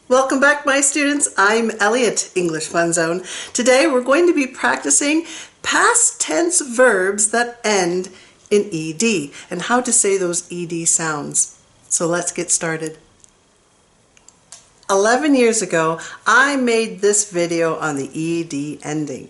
Welcome back, my students. I'm Elliot, English Fun Zone. Today we're going to be practicing past tense verbs that end in ed and how to say those ed sounds. So let's get started. 11 years ago, I made this video on the ed ending.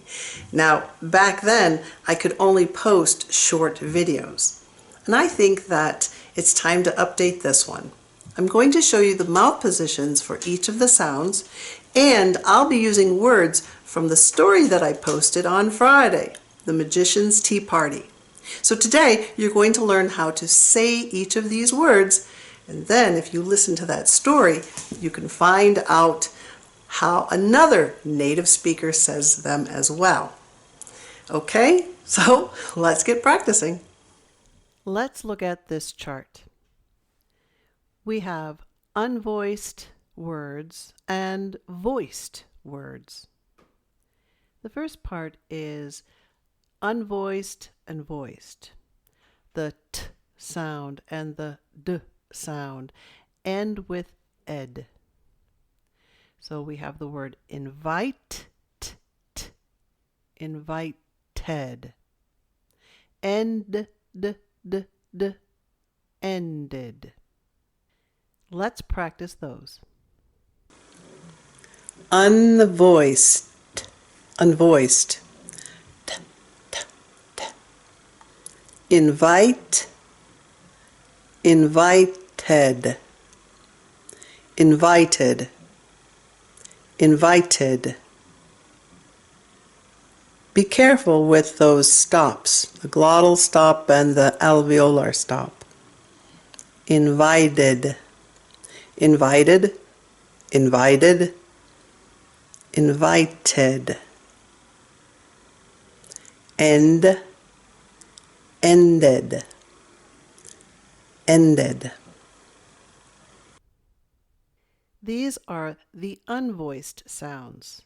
Now, back then, I could only post short videos. And I think that it's time to update this one. I'm going to show you the mouth positions for each of the sounds, and I'll be using words from the story that I posted on Friday, The Magician's Tea Party. So today, you're going to learn how to say each of these words, and then if you listen to that story, you can find out how another native speaker says them as well. Okay, so let's get practicing. Let's look at this chart. We have unvoiced words and voiced words. The first part is unvoiced and voiced. The t sound and the d sound end with ed. So we have the word invite, invited. End, ended. Let's practice those. Unvoiced, unvoiced. T, t, t. Invite, invited, invited, invited. Be careful with those stops, the glottal stop and the alveolar stop. Invited, invited, invited, invited. End, ended, ended. These are the unvoiced sounds.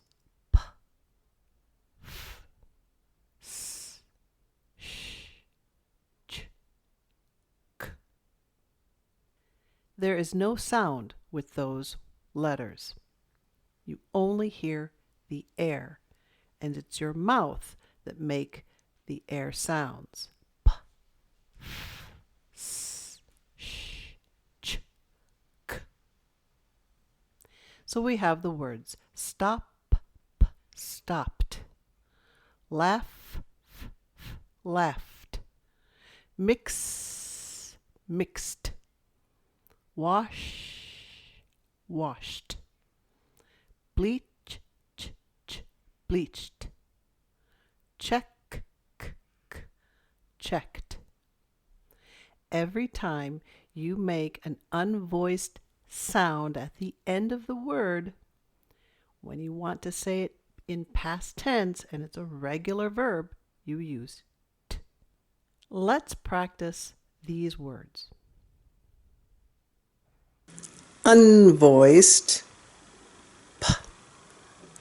There is no sound with those letters. You only hear the air, and it's your mouth that make the air sounds. P, f, s, sh, ch, k. So we have the words stop, p, stopped, laugh, f, laughed, mix, mixed, wash, washed, bleach, bleached, check, checked. Every time you make an unvoiced sound at the end of the word, when you want to say it in past tense and it's a regular verb, you use t. Let's practice these words. Unvoiced, p,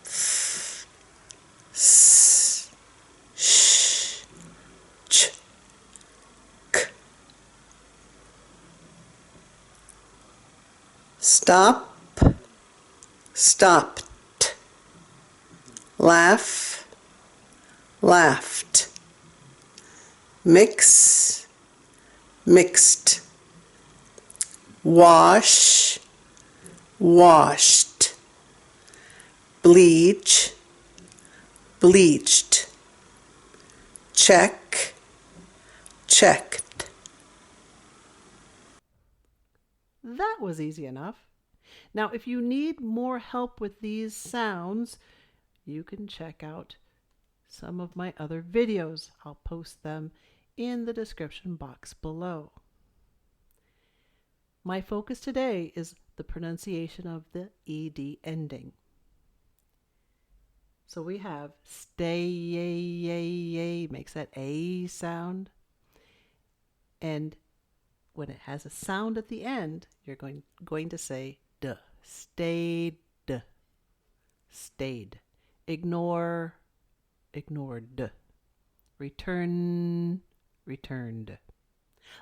f, s, sh, ch, k. Stop, stopped. Laugh, laughed. Mix, mixed. Wash, washed. Bleach, bleached. Check, checked. That was easy enough. Now, if you need more help with these sounds, you can check out some of my other videos. I'll post them in the description box below. My focus today is the pronunciation of the ed ending. So we have stay, makes that a sound. And when it has a sound at the end, you're going to say d. Stayed, stayed. Ignore, ignored. Return, returned.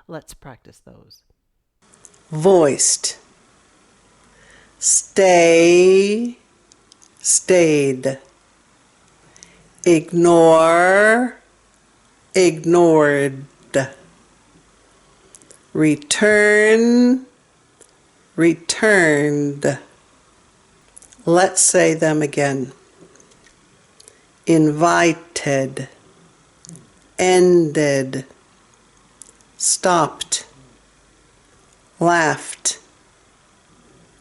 Let's practice those. Voiced, stay, stayed, ignore, ignored, return, returned. Let's say them again. Invited, ended, stopped, laughed,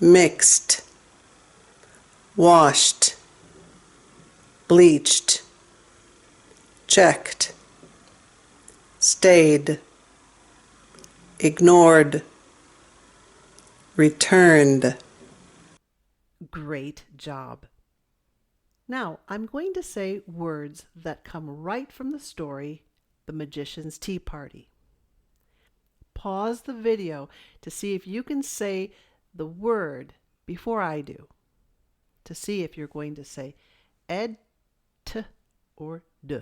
mixed, washed, bleached, checked, stayed, ignored, returned. Great job. Now, I'm going to say words that come right from the story, The Magician's Tea Party. Pause the video to see if you can say the word before I do, to see if you're going to say ed, t, or d.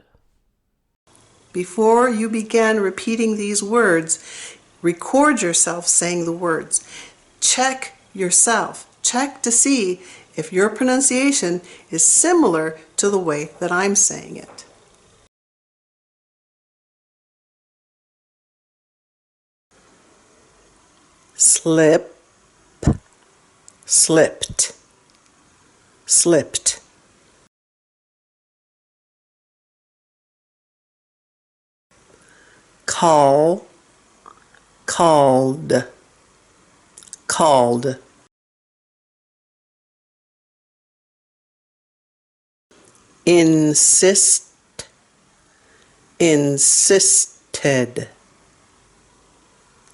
Before you begin repeating these words, record yourself saying the words. Check yourself. Check to see if your pronunciation is similar to the way that I'm saying it. Slip, slipped, slipped. Call, called, called. Insist, insisted,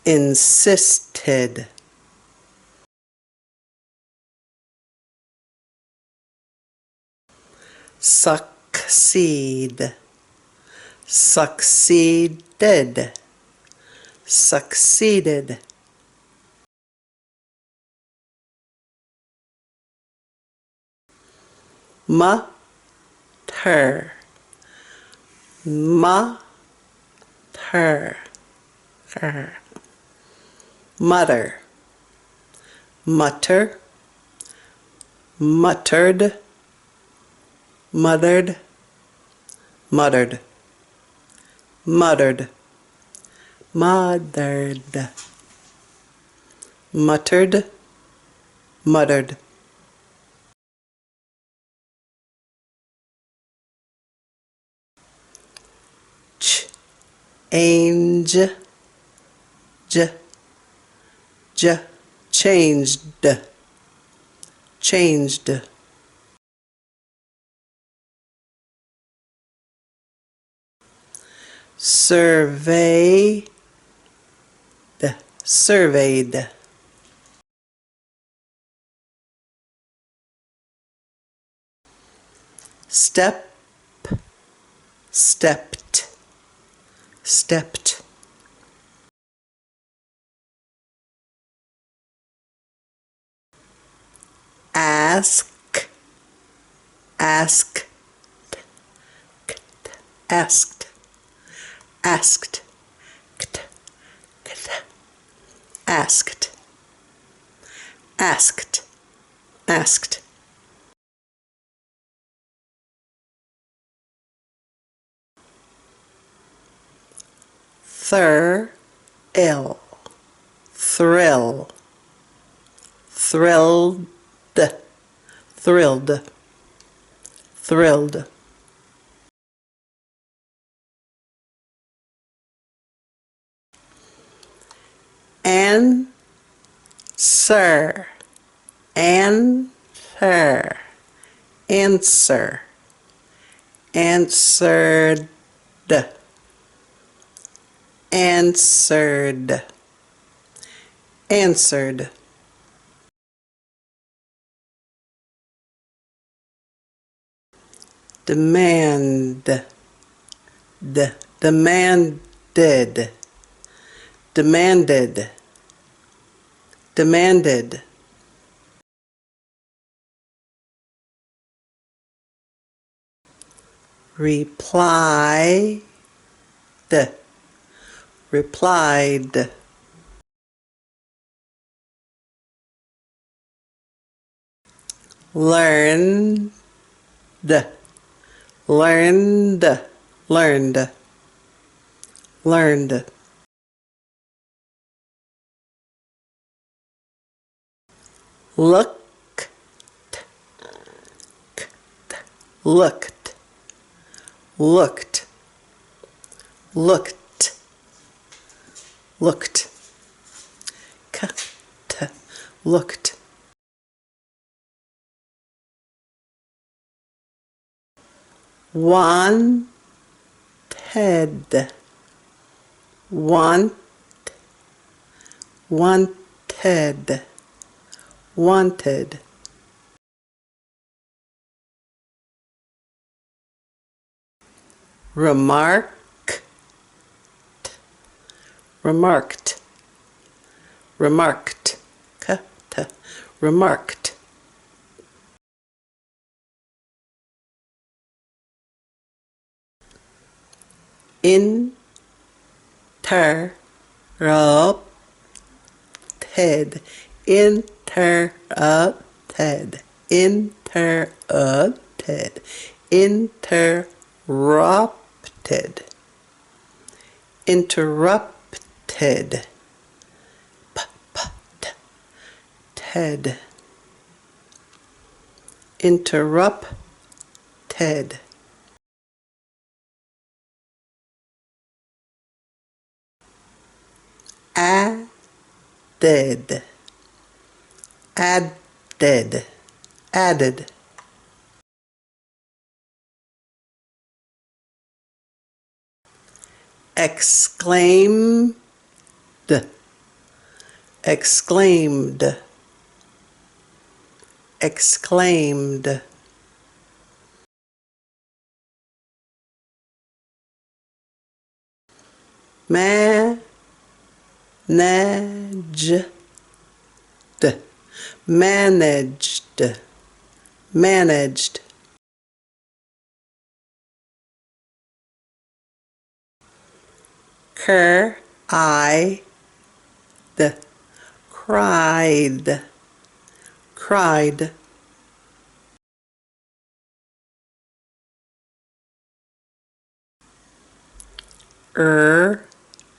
insisted. Succeed, succeeded, succeeded. Mutter, mutter, mutter, mutter, muttered, muttered, muttered, muttered, mothered, muttered, muttered. Change, changed, changed. Survey, surveyed. Step, stepped, stepped. Ask, asked, asked, asked, asked, asked, asked. Thrill, thrill, thrilled, thrilled, thrilled. Answer, answer, answer, answered, answered, answered. Demand, demanded, demanded, demanded. Reply, replied. learned, learned, learned, learned. Looked, looked, looked, looked, looked, looked. Wanted, want, wanted, wanted. Remarked, remarked, remarked, remarked. Interrupted, interrupted, interrupted, interrupted, interrupted, ted, interrupted. Added, added, added. Exclaimed, exclaimed, exclaimed. Managed, managed, managed. Cried, cried, cried.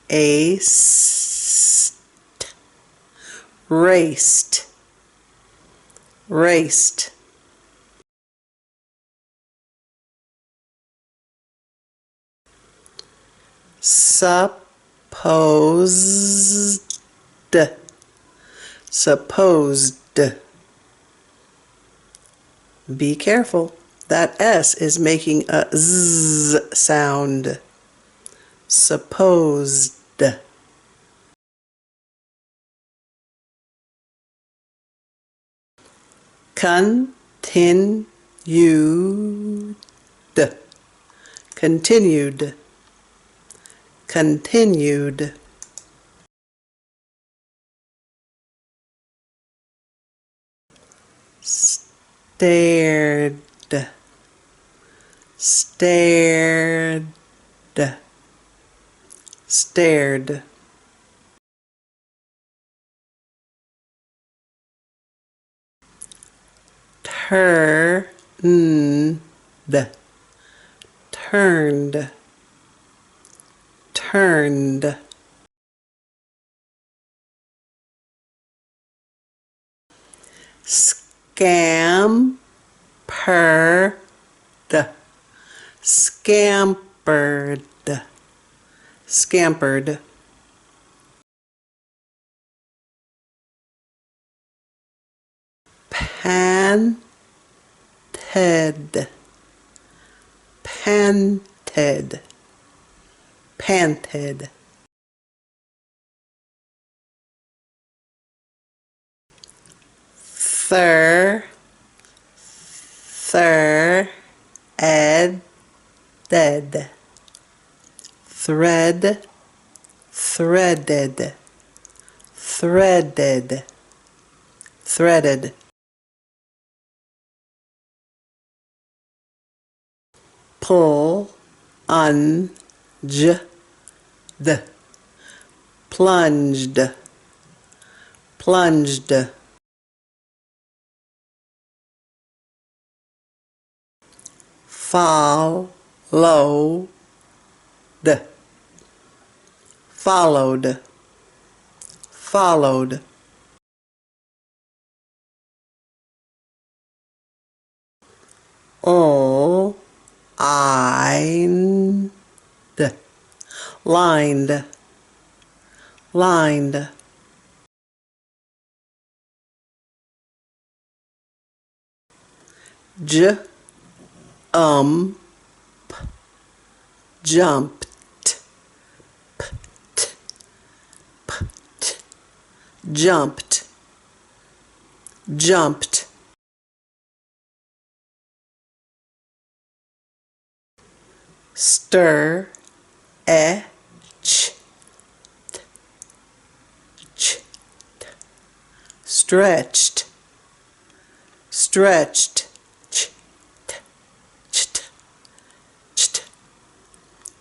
Aced, raced, raced. Supposed, supposed. Be careful. That S is making a Z sound. Supposed. Continued, continued, continued. Stared, stared, stared. Turned, turned, turned. Scampered, scampered, scampered. Panted, panted, panted. Threaded, thread, threaded, threaded, threaded. Plunge, plunged, plunged. followed, followed, followed. Oh, I, lined, lined. J, jumped, jumped, jumped. Stir, stretched, stretched,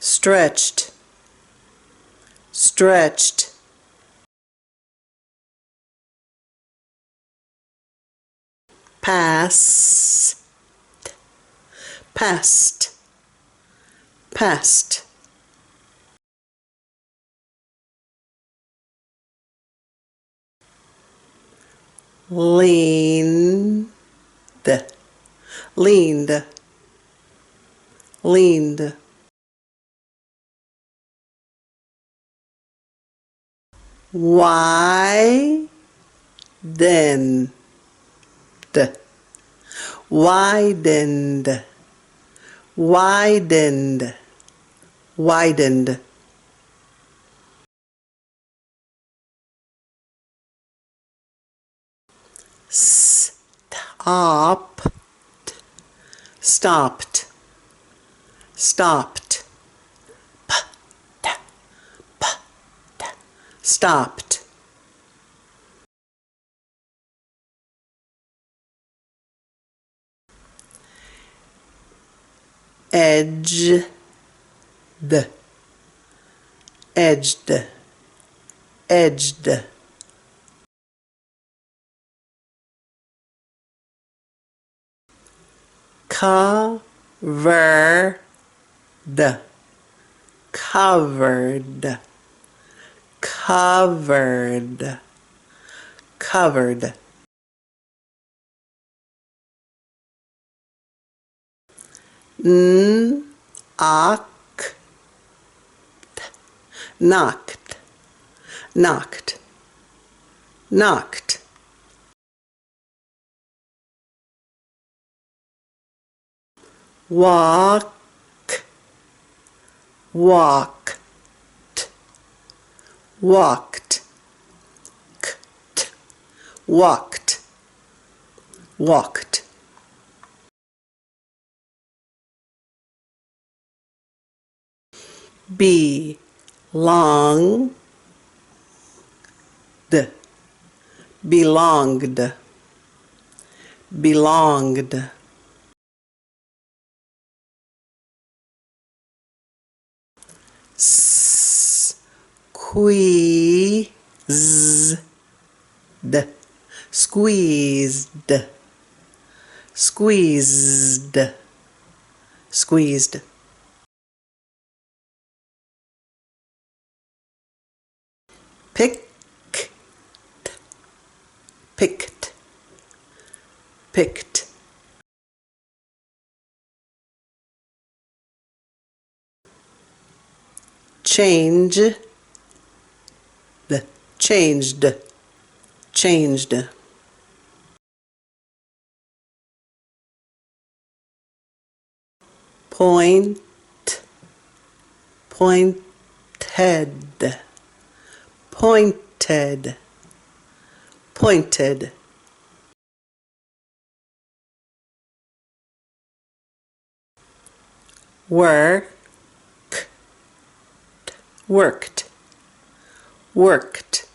stretched, stretched. Pass, passed, passed. Leaned, leaned, leaned. Widened, widened, widened, widened. Stopped, stopped, stopped, stopped. Edged, edged, edged. Covered, covered, covered, covered. Knocked, knocked, knocked, knocked. Walk, walked, walked, walked, walked. Belonged, belonged, belonged. Squeezed, squeezed, squeezed, squeezed. Picked, picked, picked. Change, changed, changed. Point, pointed, pointed, pointed. Work, worked, worked.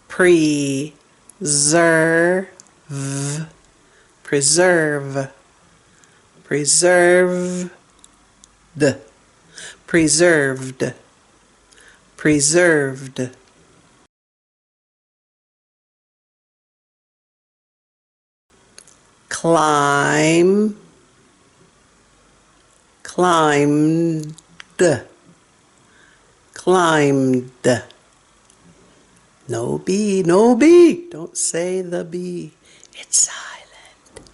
Preserve, preserve, preserved, preserved, preserved. climb, climbed, climbed. No B, no B. Don't say the B. It's silent.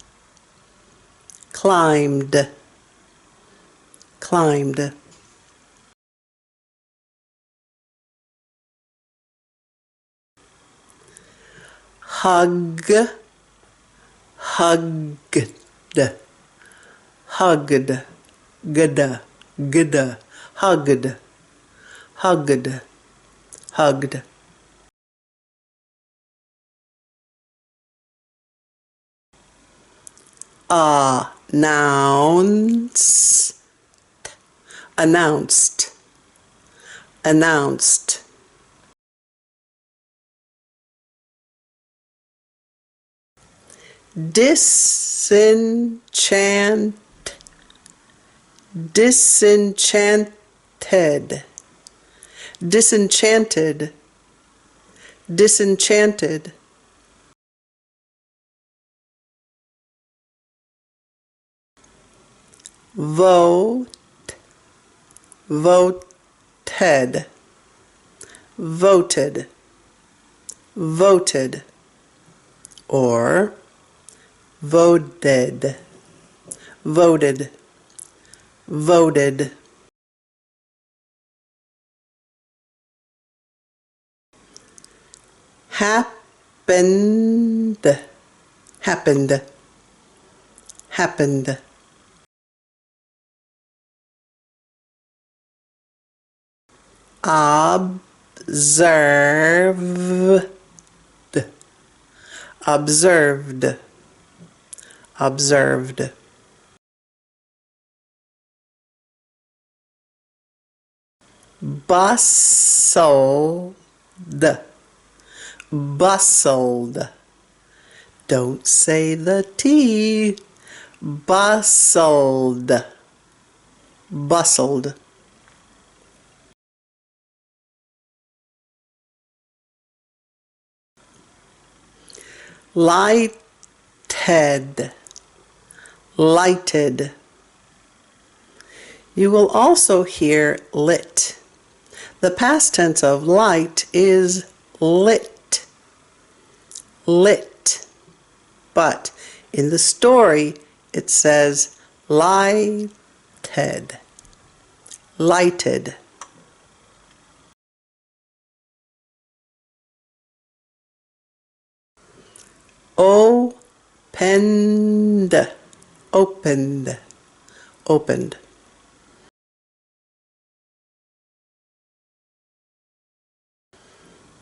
Climbed, climbed. Hug, hugged, hugged, gda, gda, hugged, hugged, hugged. Announce, announced, announced. Disenchant, disenchanted, disenchanted, disenchanted. Vote, voted, voted, voted, or voted, voted, voted. Happened, happened, happened. Observed, observed, observed. Bustled, bustled. Don't say the T. Bustled, bustled. Lighted, lighted. You will also hear lit. The past tense of light is lit, lit. But in the story, it says lighted, lighted. Opened, opened, opened.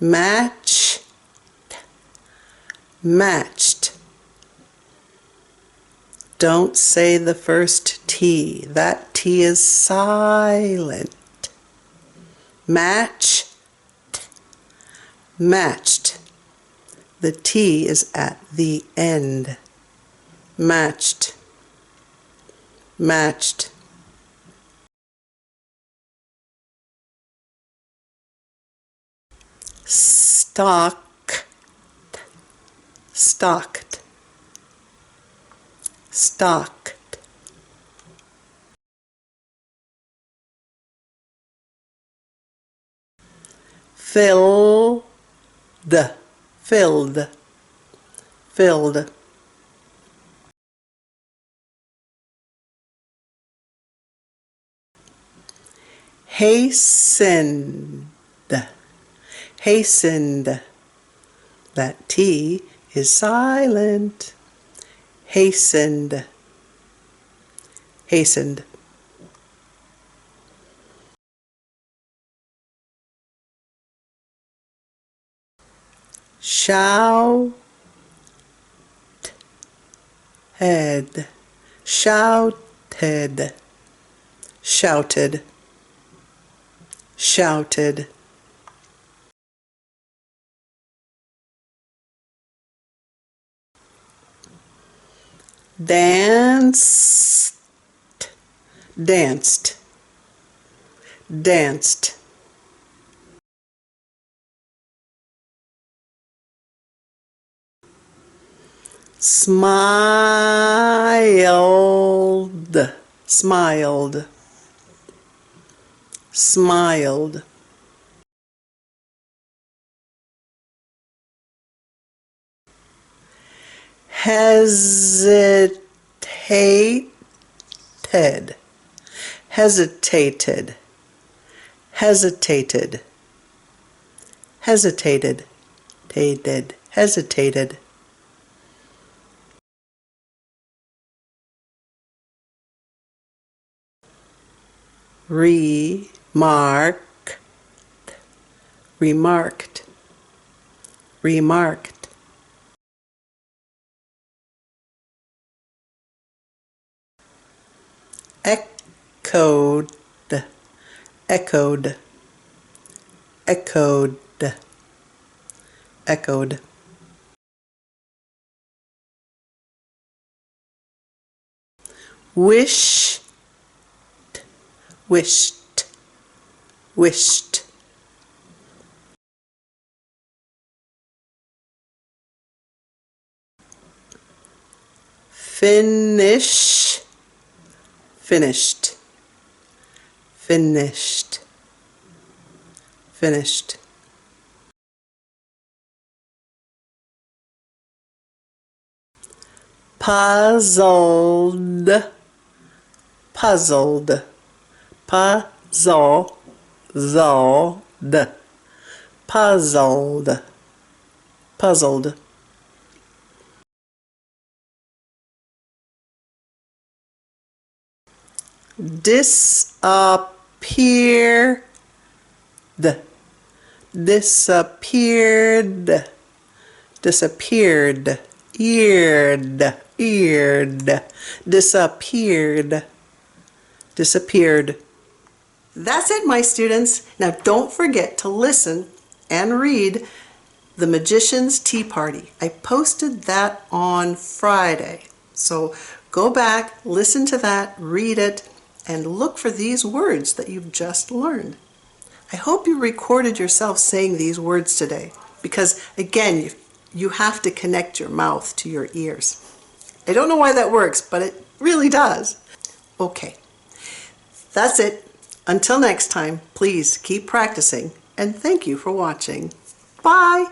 Match, matched. Don't say the first T. That T is silent. Match, matched. The T is at the end. Matched, matched. Stocked, stocked, stocked. Filled, filled, filled. Hastened, hastened. That T is silent. Hastened, hastened. Shout, head, shouted, shouted, shouted. Danced, danced, danced. smiled, smiled, smiled. Hesitated, hesitated, hesitated, hesitated, hesitated. Remark, remarked, remarked. Echoed, echoed, echoed, echoed. Wished, wished, wished. Finish, finished, finished, finished. Puzzled, puzzled, puzzled, puzzled, puzzled. Disappeared, disappeared, disappeared, eared, disappeared, disappeared. That's it, my students. Now don't forget to listen and read The Magician's Tea Party. I posted that on Friday. So go back, listen to that, read it, and look for these words that you've just learned. I hope you recorded yourself saying these words today because, again, you have to connect your mouth to your ears. I don't know why that works, but it really does. Okay, that's it. Until next time, please keep practicing, and thank you for watching. Bye!